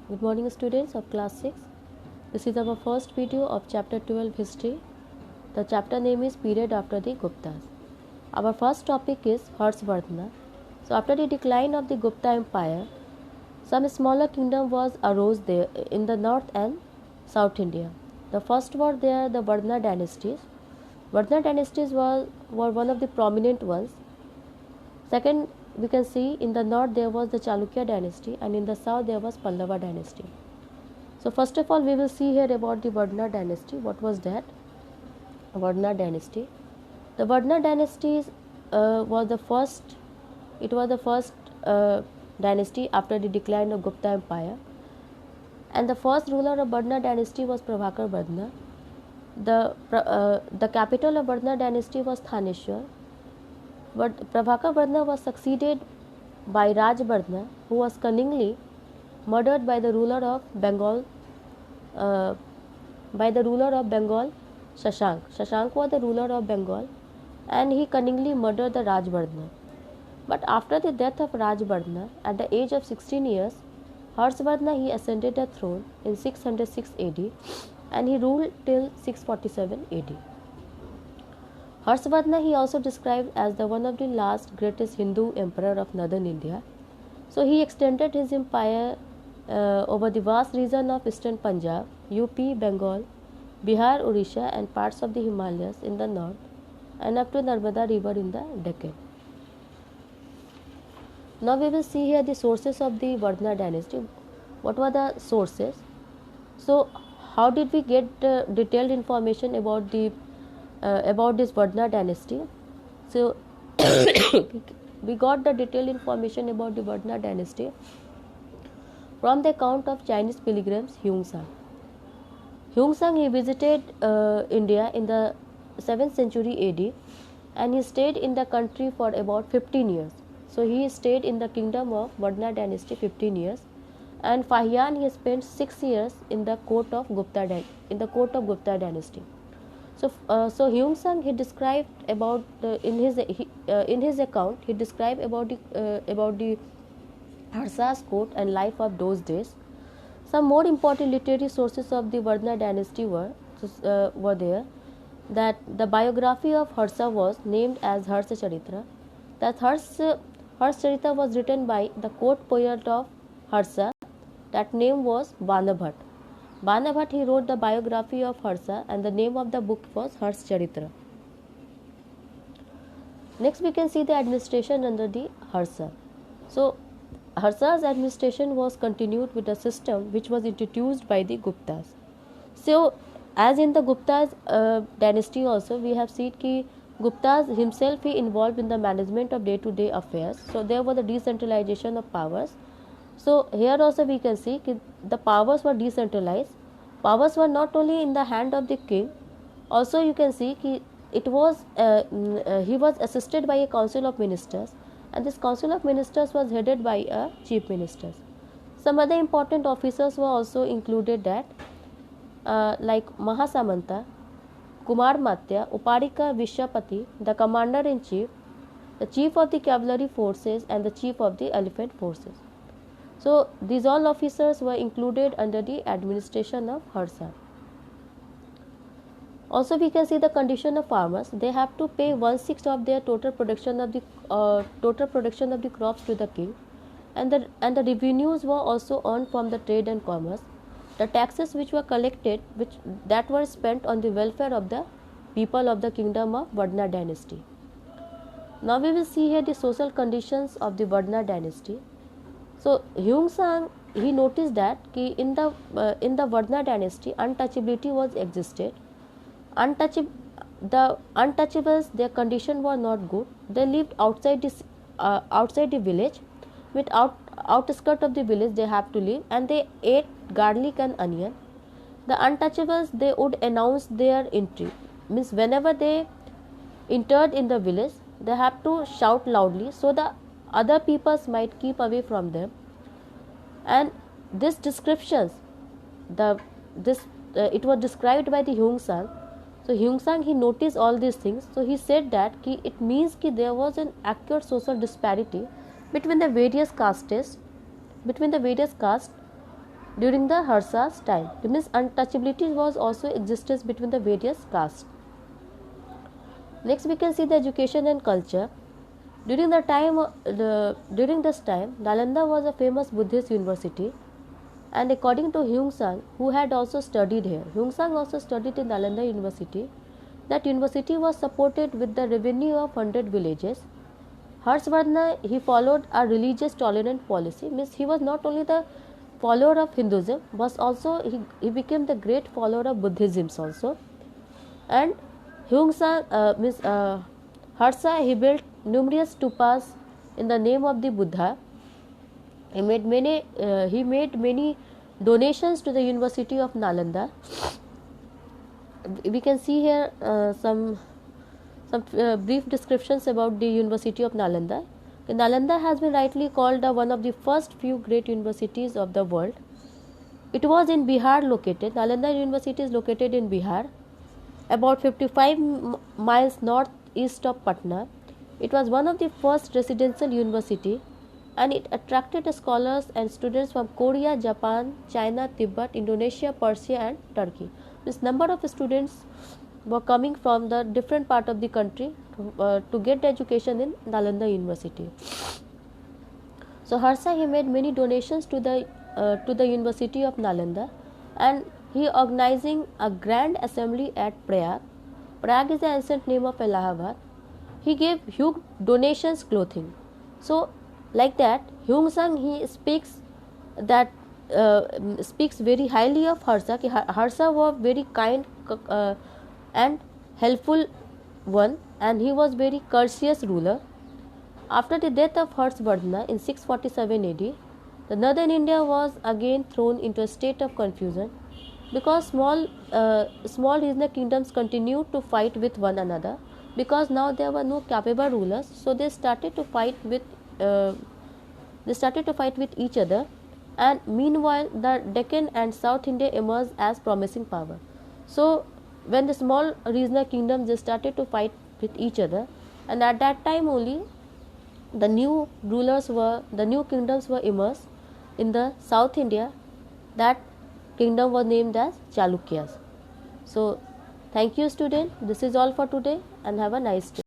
Good morning students of class 6. This is our first video of chapter 12 history. The chapter name is period after the Guptas. Our first topic is Harshvardhana. So after the decline of the Gupta Empire, some smaller kingdom was arose there in the north and south India. The first were there the Vardhana dynasties. Vardhana dynasties were one of the prominent ones. Second, we can see in the north there was the Chalukya dynasty and in the south there was Pallava dynasty. So first of all we will see here about the Vardhana dynasty. What was that? Vardhana dynasty. The Vardhana dynasty was the first. It was the first dynasty after the decline of Gupta Empire, and the first ruler of Vardhana dynasty was Prabhakar Vardhana. The capital of Vardhana dynasty was Thaneshwar. But Prabhakar Vardhana was succeeded by Raj Vardhana, who was cunningly murdered by the ruler of Bengal. Shashank. Shashank was the ruler of Bengal, and he cunningly murdered the Raj Vardhana. But after the death of Raj Vardhana, at the age of 16 years, Harshvardhana he ascended the throne in 606 AD, and he ruled till 647 AD. Harshvardhana he also described as the one of the last greatest Hindu emperor of northern India. So he extended his empire over the vast region of eastern Punjab, UP, Bengal, Bihar, Orissa and parts of the Himalayas in the north and up to Narmada river in the Deccan. Now we will see here the sources of the Vardhana dynasty. What were the sources? So how did we get detailed information about this Vardhana dynasty? So we got the detailed information about the Vardhana dynasty from the account of Chinese pilgrims Huang Sang. Huang Sang he visited India in the 7th century AD, and he stayed in the country for about 15 years. So he stayed in the kingdom of Vardhana dynasty 15 years, and Fahian he spent 6 years in the court of Gupta dynasty. So Huang Sang he described about in his account he described about the Harsa's court and life of those days. Some more important literary sources of the Vardhana dynasty were there. That the biography of Harsa was named as Harsa Charitra. That Harsa Charitra was written by the court poet of Harsa. That name was Banabhat. Banabhat he wrote the biography of Harsa, and the name of the book was Harsa Charitra. Next we can see the administration under the Harsa. So Harsa's administration was continued with a system which was introduced by the Guptas. So as in the Gupta's dynasty also, we have seen that Guptas himself he involved in the management of day-to-day affairs. So there was the decentralization of powers. So here also we can see that the powers were decentralized. Powers were not only in the hand of the king. Also you can see that he was assisted by a council of ministers, and this council of ministers was headed by a chief minister. Some other important officers were also included that like Mahasamanta, Kumar Matya, Upadika Vishapati, the commander-in-chief, the chief of the cavalry forces and the chief of the elephant forces. So these all officers were included under the administration of Harsa. Also we can see the condition of farmers. They have to pay 1/6 of their total production of the crops to the king, and the revenues were also earned from the trade and commerce. The taxes which were collected that were spent on the welfare of the people of the kingdom of Vardhana dynasty. Now we will see here the social conditions of the Vardhana dynasty. So Huang Sang he noticed that in the Vardhana dynasty untouchability was existed. The untouchables, their condition was not good. They lived outside the village. With outskirt of the village they have to live, and they ate garlic and onion. The untouchables they would announce their entry. Means whenever they entered in the village, they have to shout loudly so the other peoples might keep away from them. And this descriptions, it was described by the Huang Sang. So Huang Sang he noticed all these things. So he said that it means that there was an accurate social disparity between the various castes during the Harsa's time. It means untouchability was also existence between the various castes. Next we can see the education and culture. During this time, Nalanda was a famous Buddhist university, and according to Hyung Sang, who had also studied here, Hyung Sang also studied in Nalanda University. That university was supported with the revenue of 100 villages. Harshvardhana, he followed a religious tolerant policy. Means he was not only the follower of Hinduism, but also he became the great follower of Buddhism also. And Hyung Sang Harsa, he built numerous stupas in the name of the Buddha. He made many donations to the University of Nalanda. We can see here some brief descriptions about the University of Nalanda. Nalanda has been rightly called one of the first few great universities of the world. It was in Bihar located. Nalanda University is located in Bihar, about 55 miles northeast of Patna. It was one of the first residential university, and it attracted scholars and students from Korea, Japan, China, Tibet, Indonesia, Persia and Turkey. This number of students were coming from the different part of the country to get the education in Nalanda University. So Harsa, he made many donations to the University of Nalanda, and he organizing a grand assembly at Prayag. Prayag is the ancient name of Allahabad. He gave huge donations clothing. So like that, Hyung Sang, he speaks very highly of Harsa. Harsa was very kind and helpful one, and he was very courteous ruler. After the death of Harshvardhana in 647 AD, the northern India was again thrown into a state of confusion because small regional kingdoms continued to fight with one another, because now there were no capable rulers, so they started to fight with each other. And meanwhile, the Deccan and South India emerged as promising power. So when the small regional kingdoms, they started to fight with each other, and at that time only the new kingdoms were emerged in the South India. That kingdom was named as Chalukyas. So thank you student, this is all for today, and have a nice day.